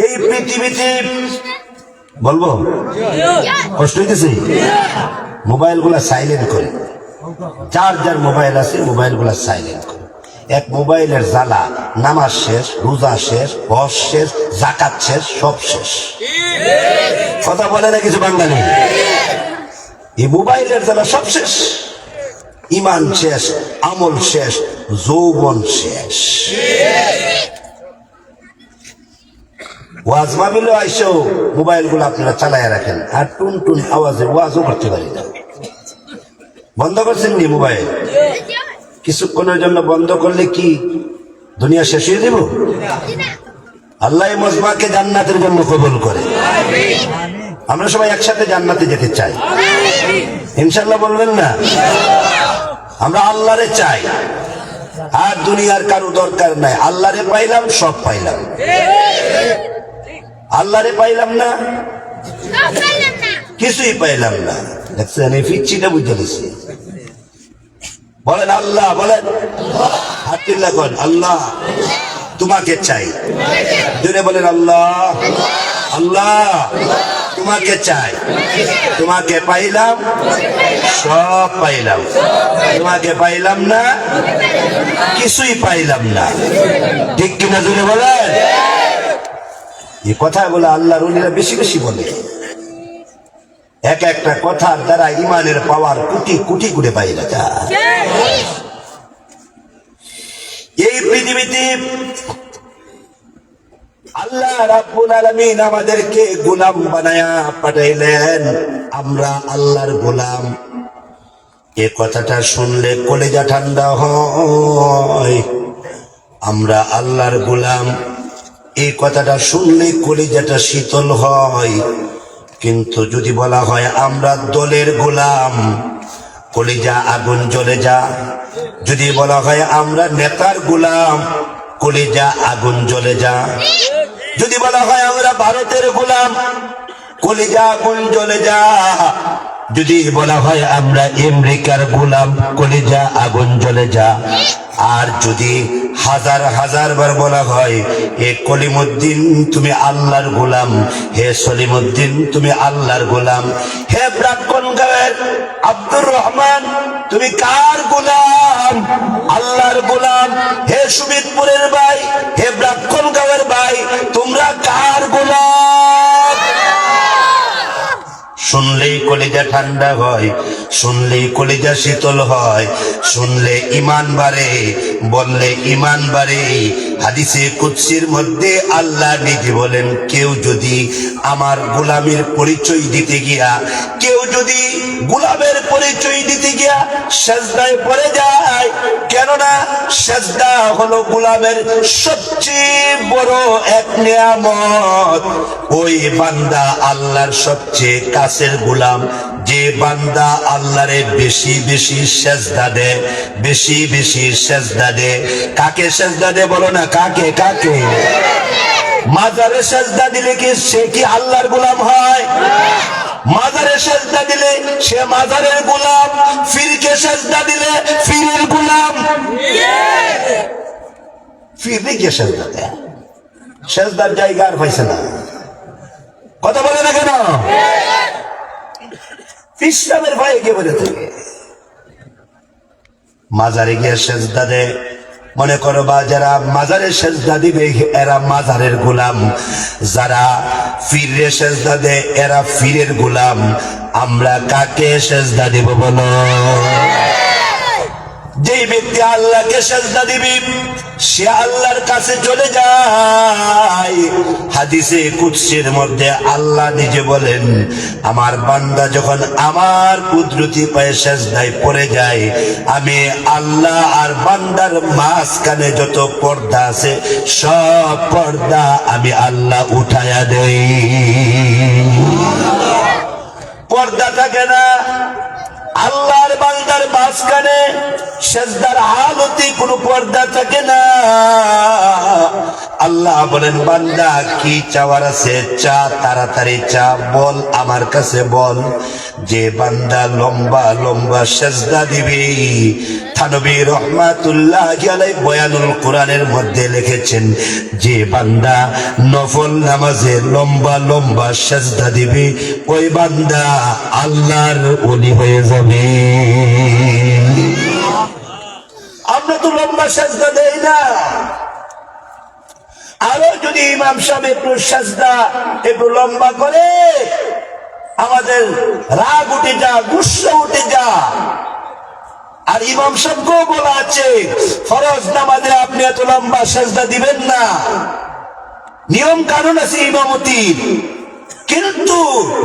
এই পৃথিবীতে বলবো কষ্ট হইতেছে, মোবাইল গুলা সাইলেন্ট করে, যার যার মোবাইল আছে মোবাইল গুলা সাইলেন্ট করে। এক মোবাইলের জ্বালা, নামাজ শেষ, রোজা শেষ, হজ শেষ, জাকাত শেষ, সব শেষ। কথা বলে না কিছু বাঙালি? এই মোবাইলের জ্বালা সব শেষ, ইমান শেষ, আমল শেষ, যৌবন শেষ। ওয়াজ মাহফিলে আইসেও মোবাইল গুলো আপনারা চালায় রাখেন, আর টুন টুন আওয়াজে ওয়াজও করতে পারি না। বন্ধ করছেন নি মোবাইল? কিছুক্ষণের জন্য বন্ধ করলে কি দুনিয়া শেষ হয়ে যাব? আল্লাহ মজমাকে জান্নাতের জন্য কবুল করে। আমরা সবাই একসাথে জান্নাতে যেতে চাই, ইনশাআল্লাহ বলবেন না? আমরা আল্লাহরে চাই, আর দুনিয়ার কারো দরকার নাই। আল্লাহরে পাইলাম, সব পাইলাম। আল্লাহরে পাইলাম না, কিছুই পাইলাম না। দেখছেন এই ফিচ্ছিটা বুঝতে দিচ্ছি। বলেন আল্লাহ, বলেন হাতিল্লাহ, করেন আল্লাহ তোমাকে চাই। জোরে বলেন আল্লাহ, আল্লাহ তোমাকে চাই। তোমাকে পাইলাম, সব পাইলাম। তোমাকে পাইলাম না, কিছুই পাইলাম না। ঠিক কিনা জোরে বলেন? এই কথাগুলো আল্লাহর ওলিরা বেশি বেশি বলে। এক একটা কথার দ্বারা ইমানের পাওয়ার কোটি কোটি করে পাইলা যায়। এই পৃথিবীতে আল্লাহ রাব্বুল আলামিন আমাদেরকে গোলাম বানায়া পাঠাইলেন। আমরা আল্লাহর গোলাম। এ কথাটা শুনলে কলিজা ঠান্ডা হয়। আমরা আল্লাহর গোলাম, এই কথাটা শুনলে কলিজাটা শীতল হয়। কিন্তু যদি বলা হয় আমরা দলের গোলাম, কলিজা আগুন জ্বলে যা। যদি বলা হয় আমরা নেতার গোলাম, কলিজা আগুন জ্বলে যা। যদি বলা হয় আমরা ভারতের গোলাম, কলিজা আগুন জ্বলে যা। যদি বলা হয় আমরা আমেরিকার গোলাম, কলিজা আগুন জ্বলে যা। আর যদি হাজার হাজার বার বলা হয় এ কলিমুদ্দিন তুমি আল্লাহর গোলাম, হে সলিমুদ্দিন তুমি আল্লাহর গোলাম, হে ব্রাহ্মণগাঁওয়ের আব্দুর রহমান তুমি কার গোলাম? আল্লাহর গোলাম। হে সুমিতপুরের ভাই, হে ব্রাহ্মণগাঁওয়ের ভাই তোমরা কার গোলাম? শুনলেই কলিজা ঠান্ডা হয়, শুনলেই কলিজা শীতল হয়, শুনলে ইমান বাড়ে, বললে ইমান বাড়ে। হাদিসে কুদসির মধ্যে আল্লাহ নিজে বলেন, কেউ যদি আমার গোলামের পরিচয় দিতে গিয়া, কেউ যদি গোলামের পরিচয় দিতে গিয়া সেজদায় পড়ে যায়, কেননা সেজদা হলো গোলামের সবচেয়ে বড় এক নিয়ামত। ওই বান্দা আল্লাহর সবচেয়ে কাছের গোলাম। যে বান্দা আল্লাহরে বেশি বেশি সেজদা দেয়, বেশি বেশি সেজদা দেয়। কাকে সেজদা দেয় বলো না? কাকে? কাকে? মাজারে সেজদা দিলে কি সে কি আল্লাহর গোলাম হয়? মাজারে সেজদা দিলে সে মাজারের গোলাম। ফিরকে সেজদা দিলে ফিরের গোলাম। ফিরকে সেজদা দেয়, সেজদার জায়গা আর পাইছে না। কথা বলে না কেন? ইসলামের ভয়ে কে বলে থাকে মাজারে গিয়ে সেজদা দেয়। মনে করো বা যারা মাজারে সেজদা দিবে এরা মাজারের গোলাম, যারা ফিরে সেজদা দেয় এরা ফিরের গোলাম। আমরা কাকে সেজদা দিব বলো? যে ব্যক্তি আল্লাহকে সেজদা দিবি সে আল্লাহর কাছে চলে যায়। হাদিসে কুদসির মধ্যে আল্লাহ নিজে বলেন, আমার বান্দা যখন আমার কুদরতি পায়ে সেজদায় পড়ে যায়, আমি আল্লাহ আর বান্দার মাঝখানে যত পর্দা আছে সব পর্দা আমি আল্লাহ উঠায়া দেই। পর্দা থাকে না আল্লাহর বান্দার মাঝখানে। সেজদার হালতে কোনো পর্দা থাকে না। আল্লাহ বলেন, বান্দা কি চাওয়ার আছে চা, তাড়াতাড়ি চা, বল আমার কাছে বল। যে বান্দা লম্বা লম্বা সেজদা দিবে, থানবী রহমাতুল্লাহ আলাইহি বয়ানুল কোরআনের মধ্যে লিখেছেন, যে বান্দা নফল নামাজে লম্বা লম্বা সেজদা দিবে ওই বান্দা আল্লাহর ওলি হয়ে যাবে। আমরা তো লম্বা সেজদা দেই না। আরো যদি ইমাম সাহেব একটু সেজদা একটু লম্বা করে আমাদের রাগ উঠে যা, গুসা উঠে যা। আর ইমাম সাহেবকেও বলা আছে ফরজ নামাজে আপনি এত লম্বা সেজদা দিবেন না, নিয়ম কানুন আছে ইমামতির, কিন্তু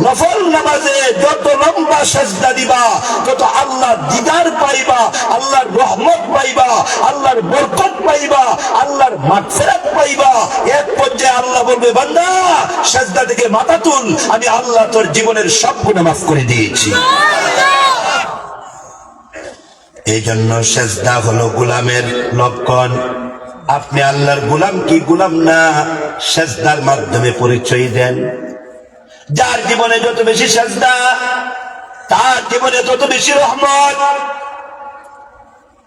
নফল নামাজে যত লম্বা সেজদা দিবা তত আল্লাহর দিদার পাইবা, আল্লাহর রহমত পাইবা, আল্লাহর বরকত পাইবা, আল্লাহর মাগফিরাত পাইবা। এক পর্যায়ে আল্লাহ বলবে, বান্দা সেজদা থেকে মাথা তুল, আমি আল্লাহ তোর জীবনের সব গুনাহ মাফ করে দিয়েছি। এই জন্য সেজদা হলো গোলামের লক্ষণ। আপনি আল্লাহর গোলাম কি গোলাম না, সেজদার মাধ্যমে পরিচয় দেন। যার জীবনে যত বেশি সেজদা তার জীবনে তত বেশি রহমত,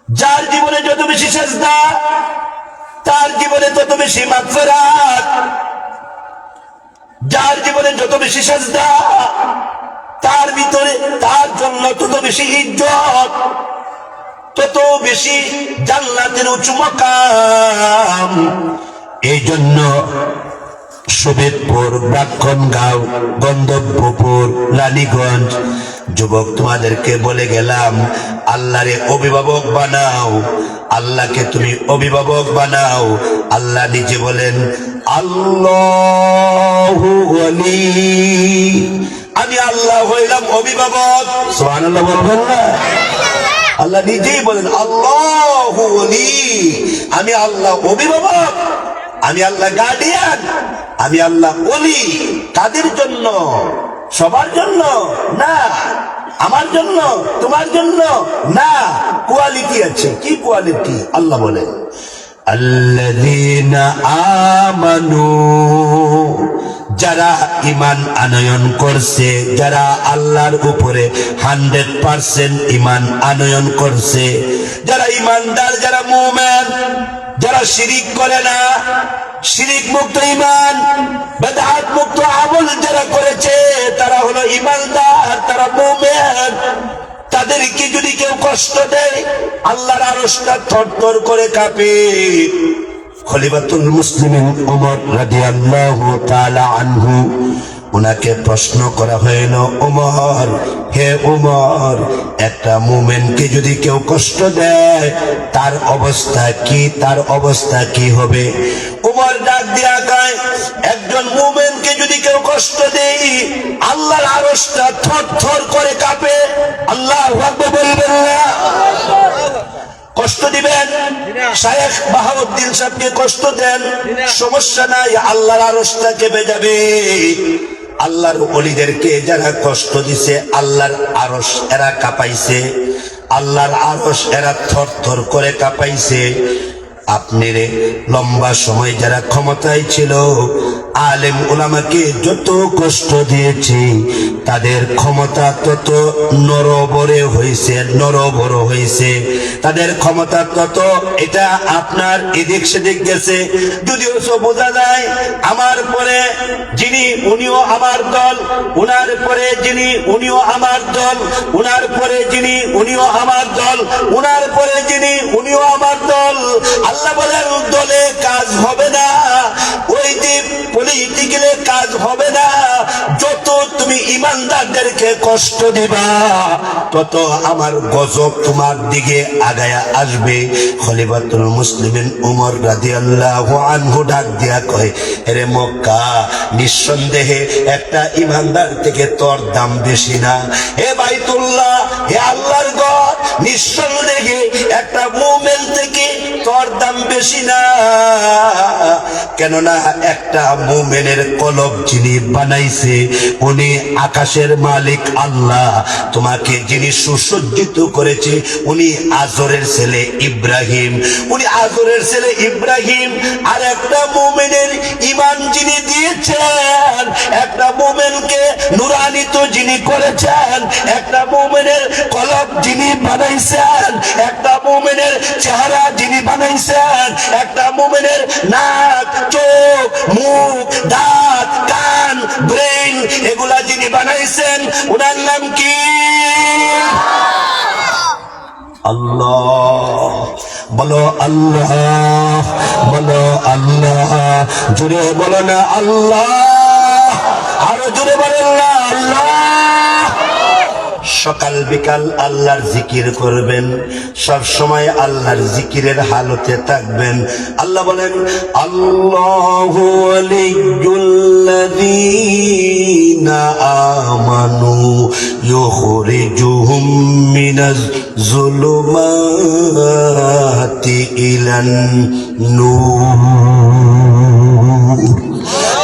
যার জীবনে যত বেশি সেজদা তার জীবনে তত বেশি মাগফিরাত, যার জীবনে যত বেশি সেজদা তার ভিতরে তার জন্য তত বেশি ইজ্জত, তত বেশি জান্নাতের উঁচু মাকাম। এই জন্য শোভিতপুর, ব্রাহ্মণগাঁও, গন্ধর্বপুর, রানীগঞ্জ যুবক তোমাদেরকে বলে গেলাম, আল্লাহরে অভিভাবক বানাও, আল্লাহকে তুমি অভিভাবক বানাও। আল্লাহ নিজে বলেন, আল্লাহু ওয়ালি, আমি আল্লাহ হইলাম অভিভাবক। সুবহানাল্লাহ বলবেন না? আল্লাহ নিজেই বলেন আল্লাহু ওয়ালি, আমি আল্লাহ অভিভাবক, আমি আল্লাহ গার্ডিয়ান, আমি আল্লাহ ওলি। কাদের জন্য? সবার জন্য না, আমার জন্য, তোমার জন্য না। কোয়ালিটি আছে। কি কোয়ালিটি? আল্লাহ বলেন, আল্লাযীনা আমানু, যারা ইমান আনয়ন করছে, যারা আল্লাহর উপরে 100% ইমান আনয়ন করছে, যারা ইমানদার, যারা মুমিন, যারা শিরিক করে না, শিরিক মুক্ত ইমান, বেদাত মুক্ত আমল যারা করেছে তারা হলো ইমানদার, তারা মুমিন। তাদেরকে যদি কেউ কষ্ট দেয় আল্লাহর আরশটা থরথর করে কাঁপে। খলিফাতুল মুসলিমিন ওমর রাদিয়াল্লাহু তাআলা আনহু, উনাকে প্রশ্ন করা হইল, ওমর, হে ওমর, একটা মুমিনকে যদি কেউ কষ্ট দেয় তার অবস্থা কি, তার অবস্থা কি হবে? ওমর ডাক দিয়া কয়, একজন মুমিনকে যদি কেউ কষ্ট দেয় আল্লাহর আরশটা থরথর করে কাঁপে। আল্লাহু আকবার বলবেন না? কষ্ট দিবেন, শায়েখ বাহাউদ্দিন সাহেবকে কষ্ট দেন, সমস্যা নাই, আল্লাহর আরশটা কেঁপে যাবে। আল্লাহর ওলিদেরকে যারা কষ্ট দিছে আল্লাহর আরশ এরা কাঁপাইছে, আল্লাহর আরশ এরা থরথর করে কাঁপাইছে। আপনি রে লম্বা সময় যারা ক্ষমতায় ছিল, আলেম উলামাকে যত কষ্ট দিয়েছে তাদের ক্ষমতা তত নরবরে হয়েছে, নরবর হয়েছে, তাদের ক্ষমতা তত এটা আপনার এদিক সেদিক গেছে। যদিও সব বোঝা যায় আমার পরে যিনি উনিও আমার দল, উনার পরে যিনি উনিও আমার দল, উনার পরে যিনি উনিও আমার দল, উনার পরে যিনি উনিও আমার দল। আল্লাহ বলেন দলে কাজ হবে না, ওই যে পলিটিক্যালে কাজ হবে না। যত তুমি ইমানদারদেরকে কষ্ট দিবা তত আমার গজব তোমার দিকে আগায়া আসবে। খলিফাতুল মুসলিমিন ওমর রাদিয়াল্লাহু আনহু ডাক দিয়া কয়, এরে মক্কা, নিঃসন্দেহে একটা ইমানদার থেকে তোর দাম বেশি না। হে বাইতুল্লাহ, হে আল্লাহর ঘর, নিঃসন্দেহে একটা মুমিন থেকে তোর দাম বেশি না। কেননা একটা মুমিনের কলব যিনি বানাইছে উনি আকাশের মালিক আল্লাহ। তোমাকে যিনি সুসজ্জিত করেছে উনি আজরের ছেলে ইব্রাহিম, উনি আজরের ছেলে ইব্রাহিম। আর একটা মুমিনের ইমান যিনি দিয়েছেন, একটা মুমিনকে নুরানিত যিনি করেছেন, একটা মুমিনের কলব যিনি বানাইছেন, একটা মুমিনের চেহারা যিনি বানাইছেন, একটা মুমিনের নাক, চোখ, মুখ, দাঁত, কান, ব্রেন এগুলা যিনি বানাইছেন, ওনার নাম কি? আল্লাহ। বলো আল্লাহ, বলো আল্লাহ, জোরে বলো না আল্লাহ, আরো জোরে বলো না আল্লাহ। সকাল বিকাল আল্লাহর জিকির করবেন, সব সময় আল্লাহর জিকিরের হালতে থাকবেন। আল্লাহ বলেন, আল্লাহু ওয়ালিয়ুল্লাযীনা আমানু ইউখরিজুহুম মিনাজ যুলুমাতি ইলান নূর।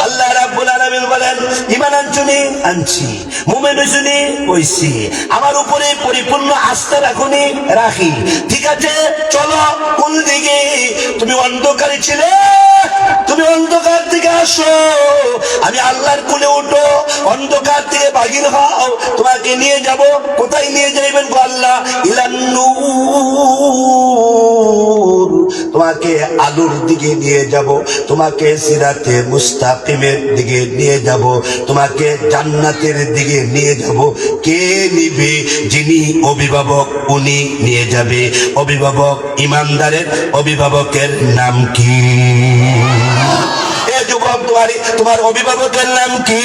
আল্লাহ রাব্বুল আলামিন বলেন, ঈমান আনছুনি? আনছি। মুমিন হইছুনি? হইছি। আমার উপরে পরিপূর্ণ আস্থা রাখুনি? রাখি। ঠিক আছে, চলো কোন দিকে? তুমি অন্ধকারে ছিলে, তুমি অন্ধকার থেকে আসো, আমি আল্লাহর কোলে উঠো, অন্ধকার থেকে বাহির হও, তোমাকে নিয়ে যাব। কোথায় নিয়ে যাইবেন গো আল্লাহ? ইলান নূর, তোমাকে আলোর দিকে নিয়ে যাব, তোমাকে সিরাতে মুস্তাকিমের দিকে নিয়ে যাব, তোমাকে জান্নাতের দিকে নিয়ে যাব। কে নিবে? যিনি অভিভাবক, উনি নিয়ে যাবে। অভিভাবক, ইমানদারের অভিভাবকের নাম কি? এ যুবক, তোমার অভিভাবকের নাম কি?